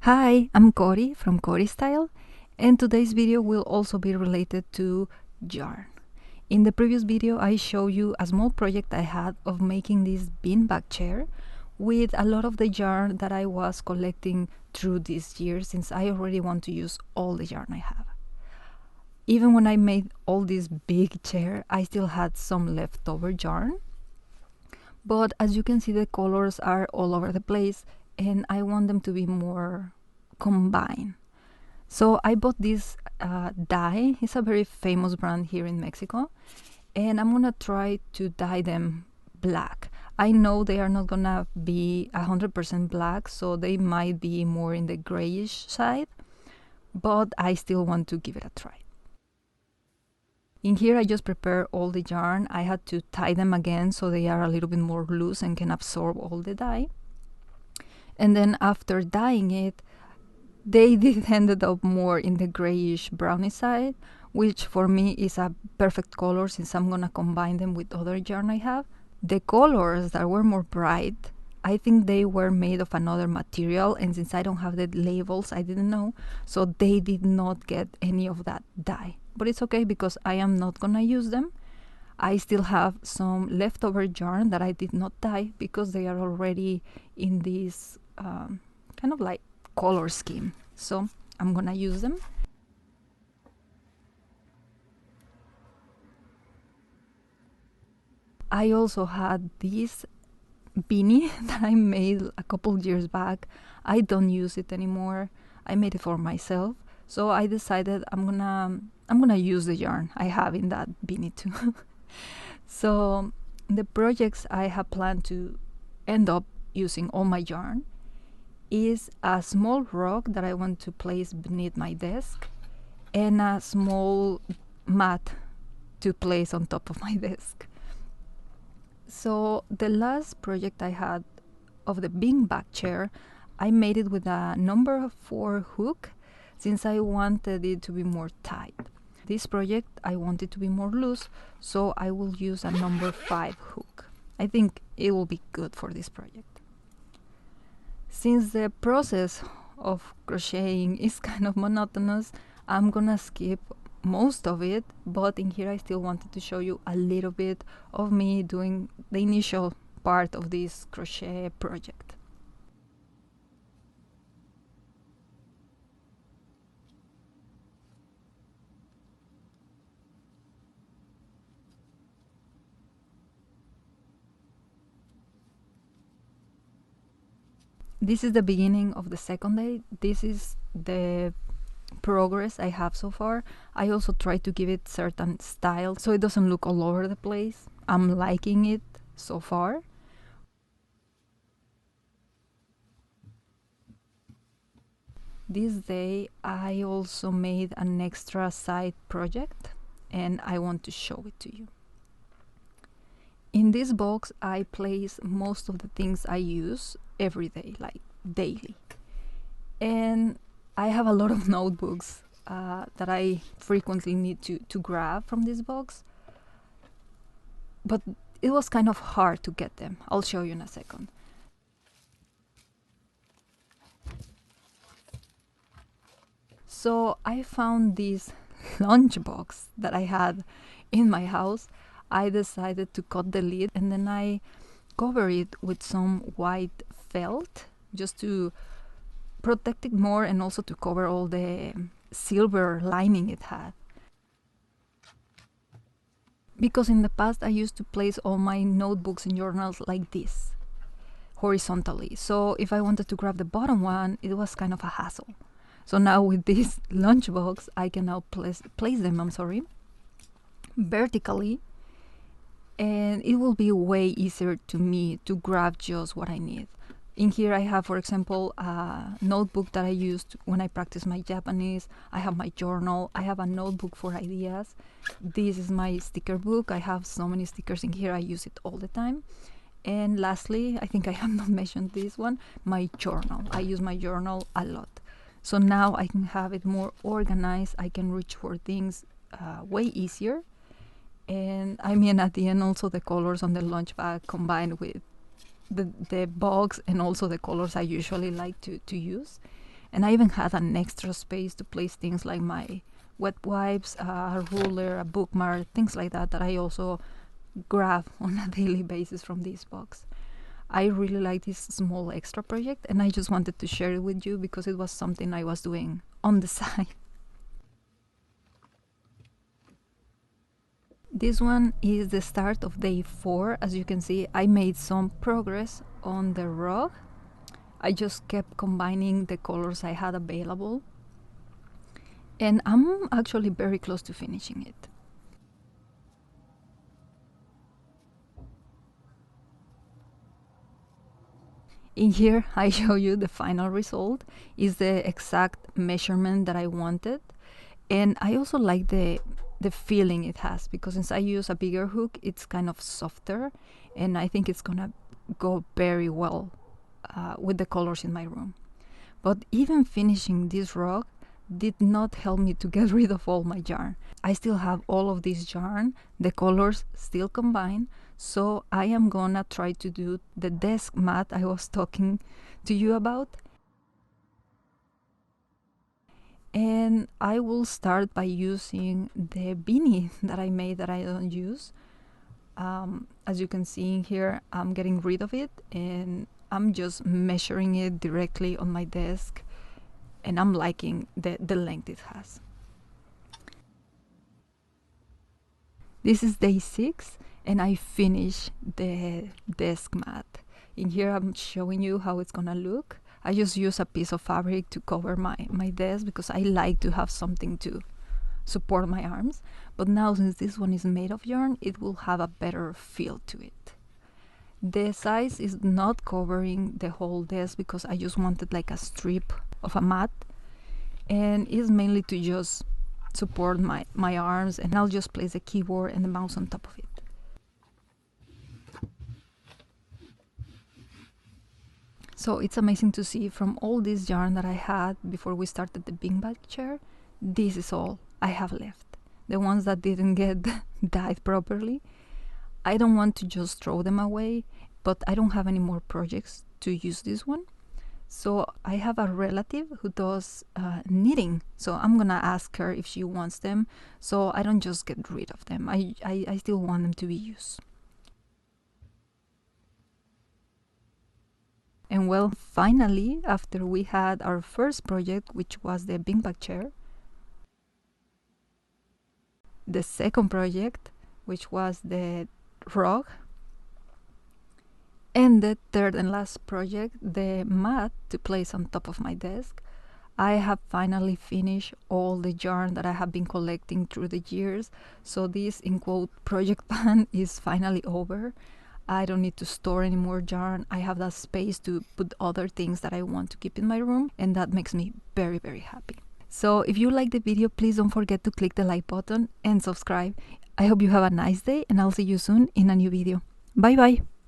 Hi, I'm Cori from Cori Style, and today's video will also be related to yarn. In the previous video I showed you a small project I had of making this beanbag chair with a lot of the yarn that I was collecting through this year, since I already want to use all the yarn I have. Even when I made all this big chair, I still had some leftover yarn, but as you can see the colors are all over the place and I want them to be more combined. So I bought this dye. It's a very famous brand here in Mexico, and I'm gonna try to dye them black. I know they are not gonna be 100% black, so they might be more in the grayish side, but I still want to give it a try. In here I just prepare all the yarn. I had to tie them again so they are a little bit more loose and can absorb all the dye. And then after dyeing it, they did ended up more in the grayish browny side, which for me is a perfect color since I'm gonna combine them with other yarn I have. The colors that were more bright, I think they were made of another material, and since I don't have the labels, I didn't know, so they did not get any of that dye. But it's okay because I am not gonna use them. I still have some leftover yarn that I did not dye because they are already in this kind of like color scheme, so I'm gonna use them. I also had this beanie that I made a couple years back. I don't use it anymore. I made it for myself, so I decided I'm gonna use the yarn I have in that beanie too. So the projects I have planned to end up using all my yarn is a small rock that I want to place beneath my desk and a small mat to place on top of my desk. So the last project I had of the beanbag chair, I made it with a number 4 hook since I wanted it to be more tight. This project I want it to be more loose, so I will use a number 5 hook. I think it will be good for this project. Since the process of crocheting is kind of monotonous, I'm gonna skip most of it, but in here I still wanted to show you a little bit of me doing the initial part of this crochet project. This is the beginning of the second day. This is the progress I have so far. I also try to give it certain style so it doesn't look all over the place. I'm liking it so far. This day I also made an extra side project and I want to show it to you. In this box I place most of the things I use every day, like daily. And I have a lot of notebooks that I frequently need to grab from this box, but it was kind of hard to get them. I'll show you in a second. So I found this lunchbox that I had in my house. I decided to cut the lid and then I cover it with some white felt just to protect it more and also to cover all the silver lining it had. Because in the past I used to place all my notebooks and journals like this, horizontally. So if I wanted to grab the bottom one, it was kind of a hassle. So now with this lunchbox, I can now place them, vertically, and it will be way easier to me to grab just what I need. In here I have, for example, a notebook that I used when I practice my Japanese. I have my journal. I have a notebook for ideas. This is my sticker book. I have so many stickers in here. I use it all the time. And lastly, I think I have not mentioned this one, my journal. I use my journal a lot. So now I can have it more organized. I can reach for things way easier. And I mean, at the end, also the colors on the lunch bag combined with the box and also the colors I usually like to use. And I even had an extra space to place things like my wet wipes, a ruler, a bookmark, things like that I also grab on a daily basis from this box. I really like this small extra project, and I just wanted to share it with you because it was something I was doing on the side. This one is the start of day 4. As you can see, I made some progress on the rug. I just kept combining the colors I had available, and I'm actually very close to finishing it. In here, I show you the final result. Is the exact measurement that I wanted, and I also like the feeling it has, because since I use a bigger hook, it's kind of softer, and I think it's gonna go very well with the colors in my room. But even finishing this rug did not help me to get rid of all my yarn. I still have all of this yarn, the colors still combine, so I am gonna try to do the desk mat I was talking to you about. And I will start by using the beanie that I made that I don't use. As you can see in here, I'm getting rid of it, and I'm just measuring it directly on my desk, and I'm liking the length it has. This is day 6, and I finished the desk mat. In here I'm showing you how it's gonna look. I just use a piece of fabric to cover my desk because I like to have something to support my arms. But now, since this one is made of yarn, it will have a better feel to it. The size is not covering the whole desk because I just wanted like a strip of a mat, and it's mainly to just support my arms, and I'll just place the keyboard and the mouse on top of it. So it's amazing to see from all this yarn that I had before we started the beanbag chair, this is all I have left. The ones that didn't get dyed properly. I don't want to just throw them away, but I don't have any more projects to use this one. So I have a relative who does knitting, so I'm gonna ask her if she wants them, so I don't just get rid of them. I still want them to be used. And well, finally, after we had our first project, which was the beanbag chair, the second project, which was the rug, and the third and last project, the mat to place on top of my desk, I have finally finished all the yarn that I have been collecting through the years. So this, in quote, project plan is finally over. I don't need to store any more yarn. I have that space to put other things that I want to keep in my room, and that makes me very, very happy. So if you like the video, please don't forget to click the like button and subscribe. I hope you have a nice day, and I'll see you soon in a new video. Bye bye!